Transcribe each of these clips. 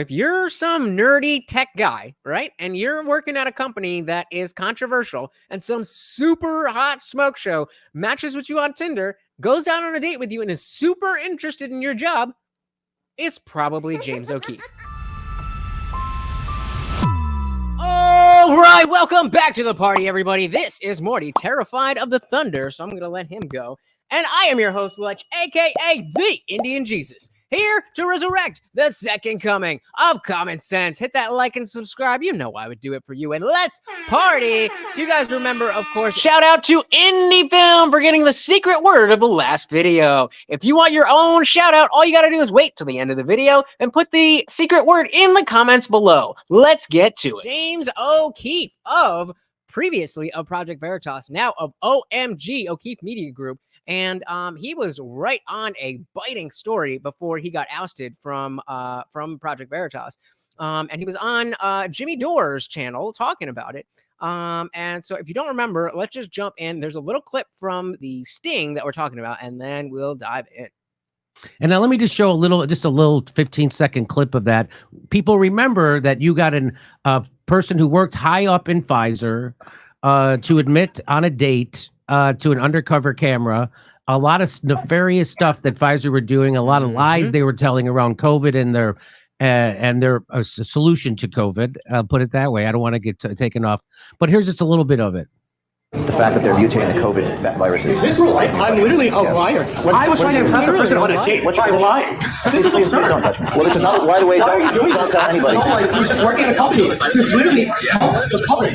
If you're some nerdy tech guy, right, and you're working at a company that is controversial and some super hot smoke show matches with you on Tinder, goes out on a date with you, and is super interested in your job, it's probably James O'Keefe. All right, welcome back to the party, everybody. This is Morty, terrified of the thunder, so I'm going to let him go. And I am your host, Lech, a.k.a. the Indian Jesus, here to resurrect the second coming of common sense. Hit that like and subscribe. You know I would do it for you. And let's party. So you guys remember, of course, shout out to Indie Film for getting the secret word of the last video. If you want your own shout out, all you got to do is wait till the end of the video and put the secret word in the comments below. Let's get to it. James O'Keefe previously of Project Veritas, now of OMG, Okeefe Media Group. And he was right on a biting story before he got ousted from Project Veritas. And he was on Jimmy Dore's channel talking about it. And so if you don't remember, let's just jump in. There's a little clip from the sting that we're talking about, and then we'll dive in. And now let me just show a little 15-second clip of that. People remember that you got a person who worked high up in Pfizer to admit on a date to an undercover camera a lot of nefarious stuff that Pfizer were doing, a lot of lies they were telling around COVID and their solution to COVID. I'll put it that way. I don't want to get taken off, but here's just a little bit of it. The fact that they're mutating the COVID viruses. Is this real life? I'm literally a liar. I was trying to impress a person on a date by lying. This is absurd. Don't touch me. Well, this is not, by the way, don't tell anybody. He's just working in a company to literally help the public.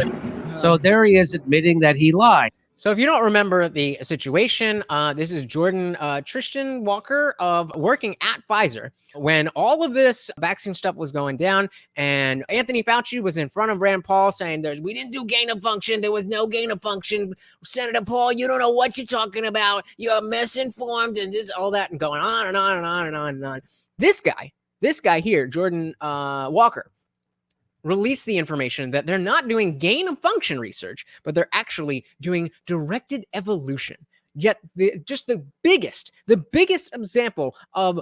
So there he is admitting that he lied. So if you don't remember the situation, this is Jordan Tristan Walker of working at Pfizer when all of this vaccine stuff was going down, and Anthony Fauci was in front of Rand Paul saying we didn't do gain of function. There was no gain of function. Senator Paul, you don't know what you're talking about. You're misinformed and this, all that, and going on and on and on and on and on. This guy here, Jordan Walker, released the information that they're not doing gain of function research, but they're actually doing directed evolution. Yet the biggest example of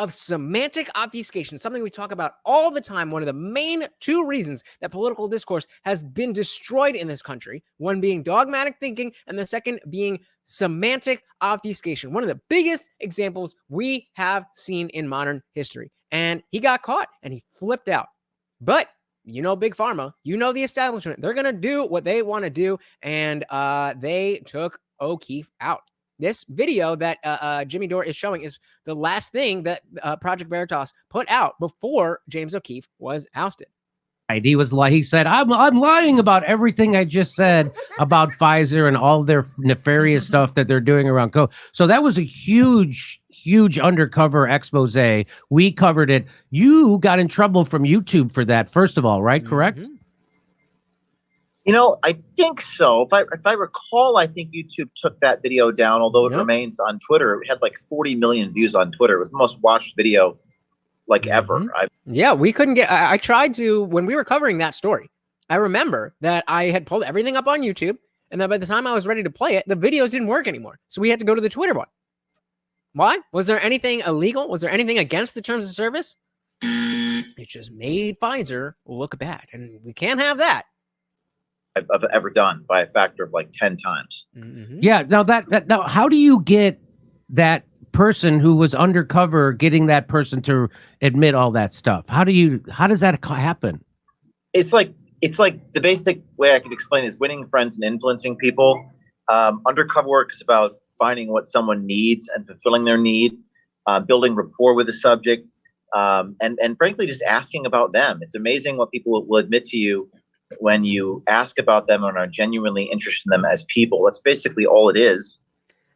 semantic obfuscation, something we talk about all the time, one of the main two reasons that political discourse has been destroyed in this country, one being dogmatic thinking and the second being semantic obfuscation, one of the biggest examples we have seen in modern history. And he got caught and he flipped out. But you know, Big Pharma, you know, the establishment, they're going to do what they want to do. And they took O'Keefe out. This video that Jimmy Dore is showing is the last thing that Project Veritas put out before James O'Keefe was ousted. He said, I'm lying about everything I just said about Pfizer and all their nefarious stuff that they're doing around COVID. So that was a huge undercover expose. We covered it. You got in trouble from YouTube for that, first of all, right? Correct? You know, I think so. If I recall, I think YouTube took that video down, although it remains on Twitter. It had like 40 million views on Twitter. It was the most watched video like ever. Yeah, we couldn't get, I tried to, when we were covering that story, I remember that I had pulled everything up on YouTube, and then by the time I was ready to play it, the videos didn't work anymore. So we had to go to the Twitter one. Why? Was there anything illegal? Was there anything against the terms of service? It just made Pfizer look bad, and we can't have that. I've ever done by a factor of like 10 times. Yeah. Now, how do you get that person who was undercover, getting that person to admit all that stuff? How does that happen? It's like the basic way I could explain is winning friends and influencing people. Undercover work is about finding what someone needs and fulfilling their need, building rapport with the subject, and frankly, just asking about them. It's amazing what people will admit to you when you ask about them and are genuinely interested in them as people. That's basically all it is.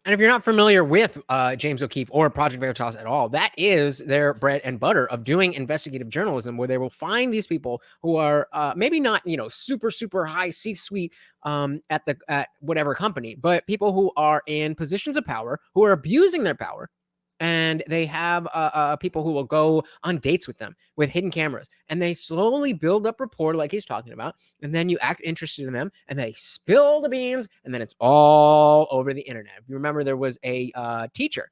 And if you're not familiar with James O'Keefe or Project Veritas at all, that is their bread and butter of doing investigative journalism, where they will find these people who are maybe not, super high C-suite at whatever company, but people who are in positions of power, who are abusing their power. And they have people who will go on dates with them with hidden cameras, and they slowly build up rapport like he's talking about. And then you act interested in them, and they spill the beans, and then it's all over the internet. If you remember, there was a teacher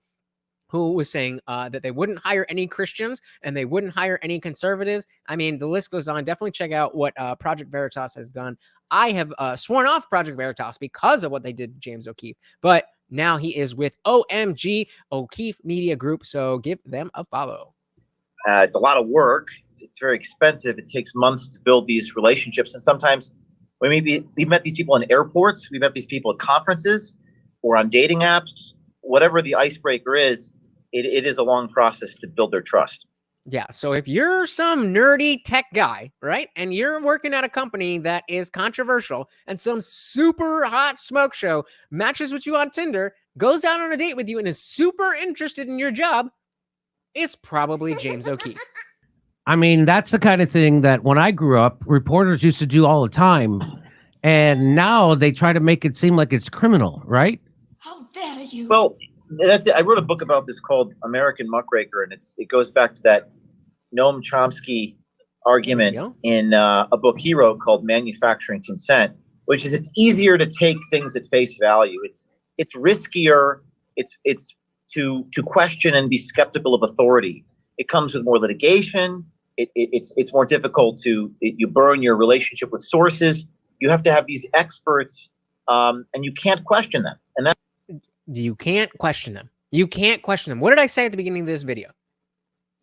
who was saying that they wouldn't hire any Christians and they wouldn't hire any conservatives. I mean, the list goes on. Definitely check out what Project Veritas has done. I have sworn off Project Veritas because of what they did to James O'Keefe, but now he is with OMG, Okeefe Media Group, so give them a follow. It's a lot of work. It's very expensive. It takes months to build these relationships, and sometimes we've met these people in airports, we've met these people at conferences or on dating apps. Whatever the icebreaker is, it is a long process to build their trust. Yeah. So if you're some nerdy tech guy, right, and you're working at a company that is controversial and some super hot smoke show matches with you on Tinder, goes out on a date with you and is super interested in your job, it's probably James O'Keefe. I mean, that's the kind of thing that when I grew up, reporters used to do all the time. And now they try to make it seem like it's criminal, right? How dare you? Well, that's it. I wrote a book about this called American Muckraker, and it goes back to that Noam Chomsky argument in a book he wrote called Manufacturing Consent, which is it's easier to take things at face value. It's riskier. It's to question and be skeptical of authority. It comes with more litigation. It's more difficult you burn your relationship with sources. You have to have these experts, and you can't question them. And that's You can't question them. You can't question them. What did I say at the beginning of this video?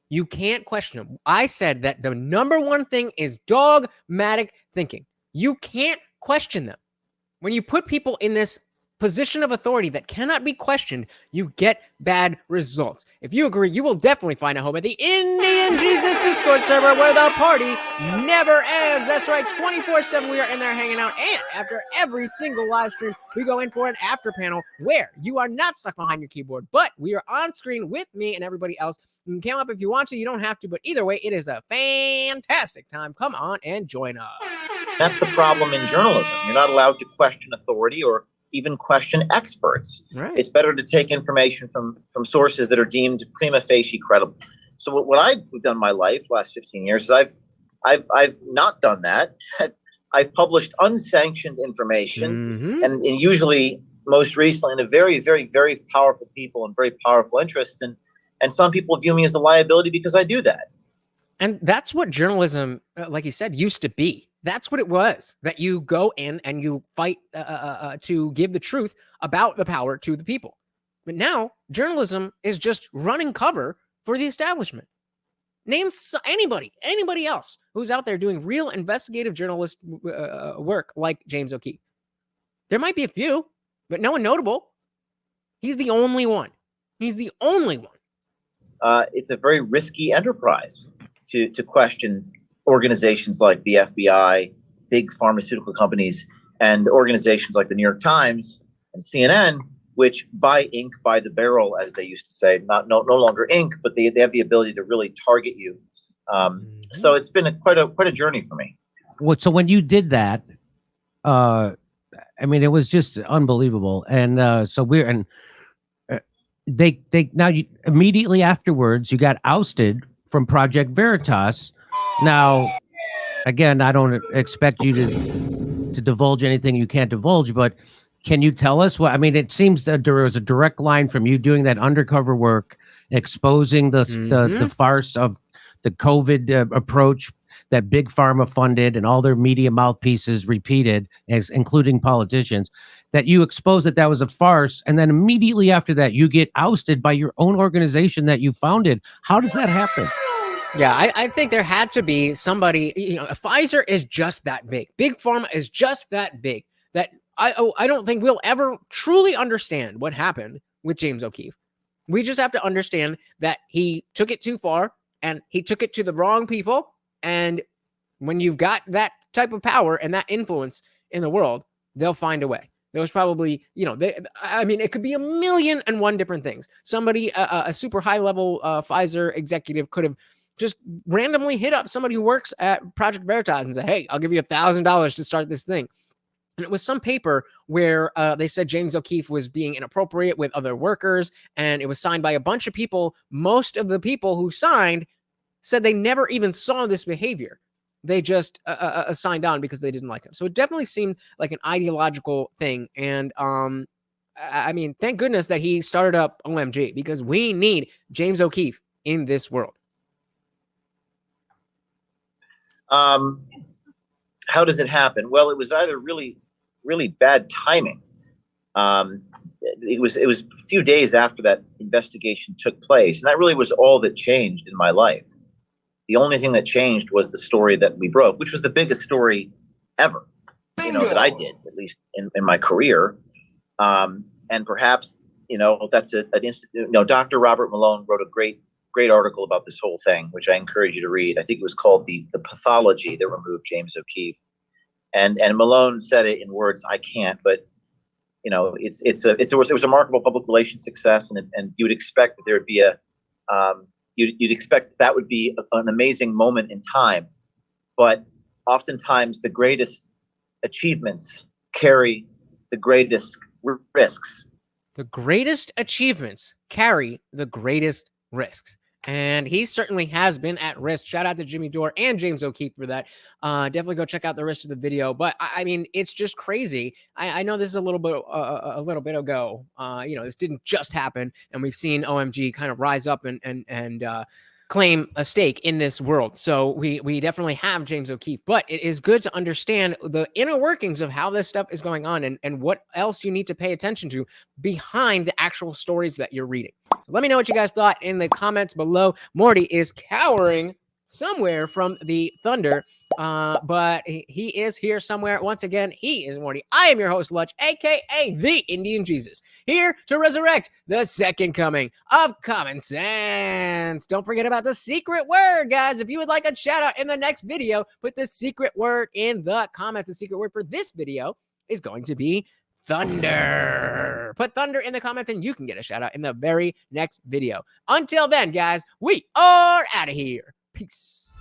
You can't question them. I said that the number one thing is dogmatic thinking. You can't question them. When you put people in this position of authority that cannot be questioned, you get bad results. If you agree, you will definitely find a home at the Indian Jesus Discord server where the party never ends. That's right, 24/7 we are in there hanging out. And after every single live stream, we go in for an after panel where you are not stuck behind your keyboard, but we are on screen with me and everybody else. You can come up if you want to, you don't have to, but either way, it is a fantastic time. Come on and join us. That's the problem in journalism. You're not allowed to question authority or even question experts. Right. It's better to take information from sources that are deemed prima facie credible. So what I've done in my life last 15 years is I've not done that. I've published unsanctioned information, and usually, most recently, in a very, very, very powerful people and very powerful interests, and some people view me as a liability because I do that. And that's what journalism, like you said, used to be. That's what it was, that you go in and you fight to give the truth about the power to the people. But now journalism is just running cover for the establishment. Name anybody else who's out there doing real investigative journalist work like James O'Keefe. There might be a few, but no one notable. He's the only one. He's the only one. It's a very risky enterprise to question organizations like the FBI, big pharmaceutical companies, and organizations like the New York Times and CNN, which buy ink by the barrel, as they used to say. No longer ink, but they have the ability to really target you. So it's been quite a journey for me. So when you did that, I mean, it was just unbelievable. And they now immediately afterwards you got ousted from Project Veritas. Now, again, I don't expect you to divulge anything you can't divulge, but can you tell us what? I mean, it seems that there was a direct line from you doing that undercover work, exposing the farce of the COVID approach that Big Pharma funded and all their media mouthpieces repeated, including politicians, that you exposed that was a farce, and then immediately after that, you get ousted by your own organization that you founded. How does that happen? Yeah, I think there had to be somebody, Pfizer is just that big. Big Pharma is just that big that I don't think we'll ever truly understand what happened with James O'Keefe. We just have to understand that he took it too far and he took it to the wrong people. And when you've got that type of power and that influence in the world, they'll find a way. There was probably, it could be 1,000,001 different things. Somebody, a super high level Pfizer executive could have just randomly hit up somebody who works at Project Veritas and said, hey, I'll give you $1,000 to start this thing. And it was some paper where they said James O'Keefe was being inappropriate with other workers, and it was signed by a bunch of people. Most of the people who signed said they never even saw this behavior. They just signed on because they didn't like him. So it definitely seemed like an ideological thing. And I mean, thank goodness that he started up OMG, because we need James O'Keefe in this world. How does it happen? Well, it was either really, really bad timing. It was a few days after that investigation took place, and that really was all that changed in my life. The only thing that changed was the story that we broke, which was the biggest story ever, that I did, at least in my career. And perhaps, that's Dr. Robert Malone wrote a great article about this whole thing, which I encourage you to read. I think it was called the pathology that removed James O'Keefe. And Malone said it in words I can't, but it was a remarkable public relations success, and you would expect that there would be you'd expect that would be an amazing moment in time, but oftentimes the greatest achievements carry the greatest risks. The greatest achievements carry the greatest risks. And he certainly has been at risk. Shout out to Jimmy Dore and James O'Keefe for that. Definitely go check out the rest of the video. But I mean, it's just crazy. I know this is a little bit ago. This didn't just happen, and we've seen OMG kind of rise up and claim a stake in this world. So we definitely have James O'Keefe, but it is good to understand the inner workings of how this stuff is going on and what else you need to pay attention to behind the actual stories that you're reading. So let me know what you guys thought in the comments below. Morty is cowering somewhere from the thunder, but he is here somewhere. Once again, he is Morty. I am your host, Lutch, aka the Indian Jesus, here to resurrect the second coming of common sense. Don't forget about the secret word, guys. If you would like a shout out in the next video, put the secret word in the comments. The secret word for this video is going to be thunder. Put thunder in the comments and you can get a shout out in the very next video. Until then, guys, we are out of here. Peace.